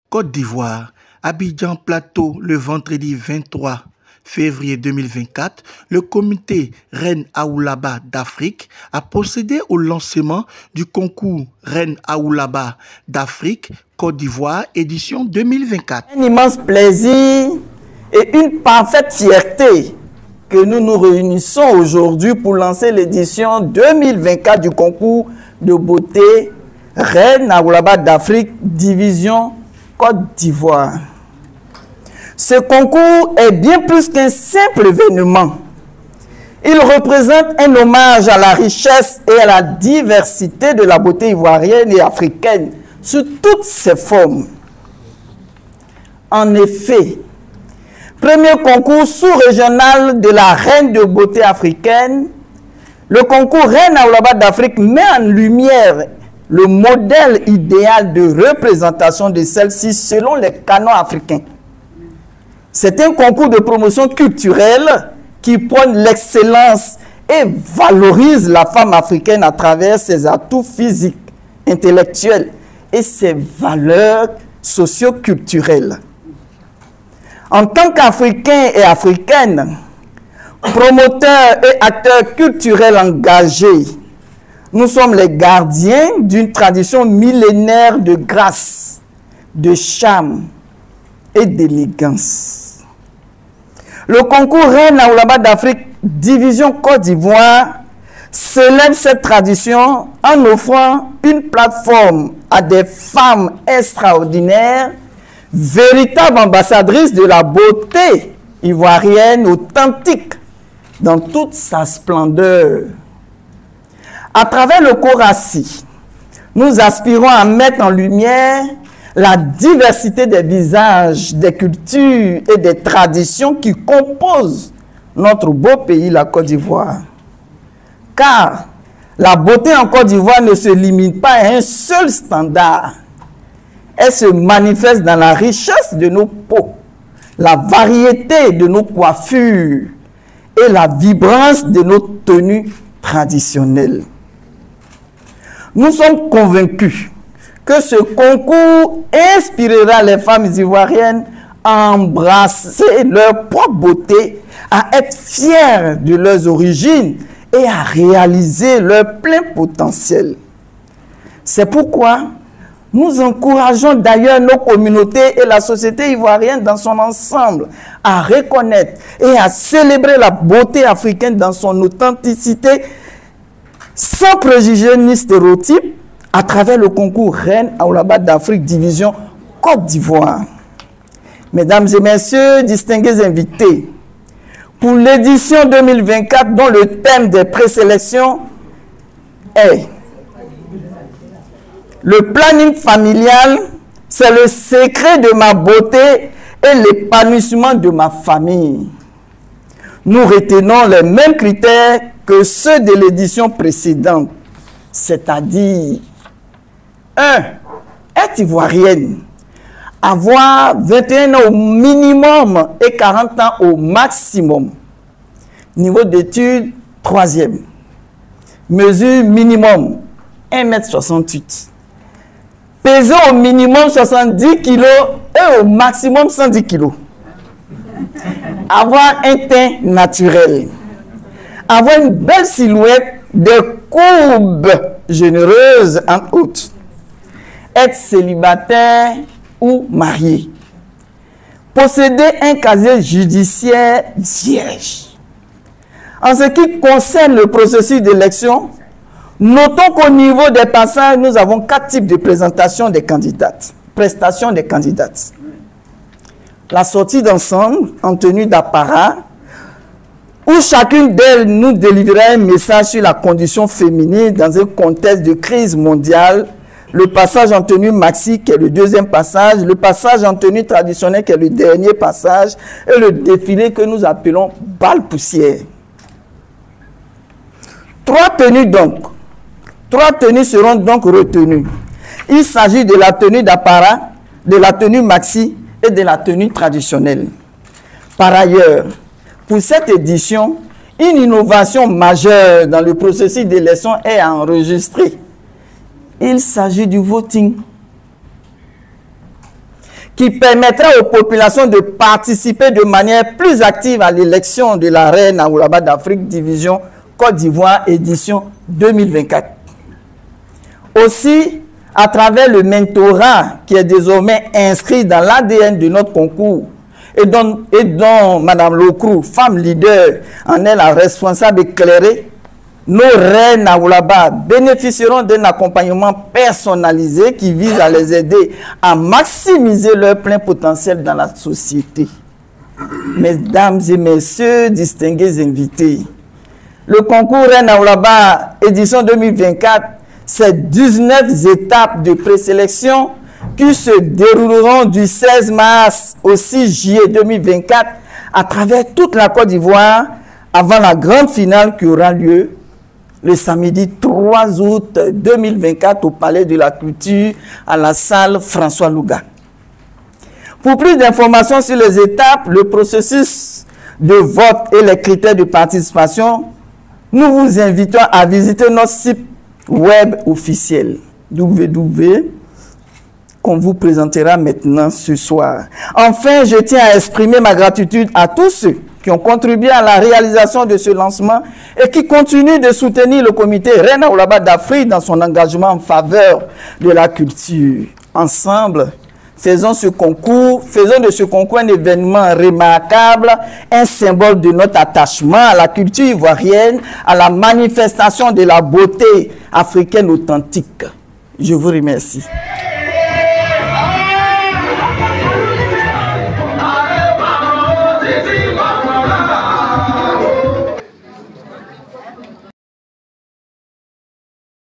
Côte d'Ivoire, Abidjan Plateau, le vendredi 23 février 2024, le comité Reine Aoulaba d'Afrique a procédé au lancement du concours Reine Aoulaba d'Afrique Côte d'Ivoire édition 2024. Un immense plaisir et une parfaite fierté que nous nous réunissons aujourd'hui pour lancer l'édition 2024 du concours de beauté Reine Aoulaba d'Afrique division Côte d'Ivoire. Ce concours est bien plus qu'un simple événement. Il représente un hommage à la richesse et à la diversité de la beauté ivoirienne et africaine sous toutes ses formes. En effet, premier concours sous-régional de la reine de beauté africaine, le concours Reine Aoulaba d'Afrique met en lumière le modèle idéal de représentation de celle-ci selon les canons africains. C'est un concours de promotion culturelle qui prône l'excellence et valorise la femme africaine à travers ses atouts physiques, intellectuels et ses valeurs socio-culturelles. En tant qu'Africains et Africaines, promoteurs et acteurs culturels engagés, nous sommes les gardiens d'une tradition millénaire de grâce, de charme et d'élégance. Le concours Reine Aoulaba d'Afrique division Côte d'Ivoire célèbre cette tradition en offrant une plateforme à des femmes extraordinaires, véritables ambassadrices de la beauté ivoirienne authentique dans toute sa splendeur. À travers le Korassi, nous aspirons à mettre en lumière la diversité des visages, des cultures et des traditions qui composent notre beau pays, la Côte d'Ivoire. Car la beauté en Côte d'Ivoire ne se limite pas à un seul standard. Elle se manifeste dans la richesse de nos peaux, la variété de nos coiffures et la vibrance de nos tenues traditionnelles. Nous sommes convaincus que ce concours inspirera les femmes ivoiriennes à embrasser leur propre beauté, à être fières de leurs origines et à réaliser leur plein potentiel. C'est pourquoi nous encourageons d'ailleurs nos communautés et la société ivoirienne dans son ensemble à reconnaître et à célébrer la beauté africaine dans son authenticité, sans préjugés ni stéréotypes, à travers le concours Reine Aoulaba d'Afrique division Côte d'Ivoire. Mesdames et messieurs, distingués invités, pour l'édition 2024 dont le thème des présélections est le planning familial, c'est le secret de ma beauté et l'épanouissement de ma famille. Nous retenons les mêmes critères que ceux de l'édition précédente, c'est-à-dire 1. Être ivoirienne, avoir 21 ans au minimum et 40 ans au maximum. Niveau d'études, 3e. Mesure minimum, 1,68 m. Peser au minimum 70 kg et au maximum 110 kg. Avoir un teint naturel. Avoir une belle silhouette, des courbes généreuses entre autres. Être célibataire ou marié. Posséder un casier judiciaire vierge. En ce qui concerne le processus d'élection, notons qu'au niveau des passages, nous avons 4 types de présentation des candidates. Prestation des candidates. La sortie d'ensemble en tenue d'apparat, où chacune d'elles nous délivrait un message sur la condition féminine dans un contexte de crise mondiale. Le passage en tenue maxi qui est le deuxième passage, le passage en tenue traditionnelle qui est le dernier passage et le défilé que nous appelons balle poussière. 3 tenues donc. 3 tenues seront donc retenues. Il s'agit de la tenue d'apparat, de la tenue maxi et de la tenue traditionnelle. Par ailleurs, pour cette édition, une innovation majeure dans le processus d'élection est enregistrée. Il s'agit du voting. qui permettra aux populations de participer de manière plus active à l'élection de la reine Aoulaba d'Afrique, division Côte d'Ivoire, édition 2024. Aussi, à travers le mentorat qui est désormais inscrit dans l'ADN de notre concours et dont Mme Locrou, femme leader, en est la responsable éclairée, nos reines Aoulaba bénéficieront d'un accompagnement personnalisé qui vise à les aider à maximiser leur plein potentiel dans la société. Mesdames et messieurs, distingués invités, le concours Reine Aoulaba édition 2024, c'est 19 étapes de présélection qui se dérouleront du 16 mars au 6 juillet 2024 à travers toute la Côte d'Ivoire avant la grande finale qui aura lieu le samedi 3 août 2024 au Palais de la Culture à la salle François Louga. Pour plus d'informations sur les étapes, le processus de vote et les critères de participation, nous vous invitons à visiter notre site web officiel qu'on vous présentera maintenant ce soir. Enfin, je tiens à exprimer ma gratitude à tous ceux qui ont contribué à la réalisation de ce lancement et qui continuent de soutenir le comité Reine Aoulaba d'Afrique dans son engagement en faveur de la culture. Ensemble, faisons de ce concours un événement remarquable, un symbole de notre attachement à la culture ivoirienne, à la manifestation de la beauté africaine authentique. Je vous remercie.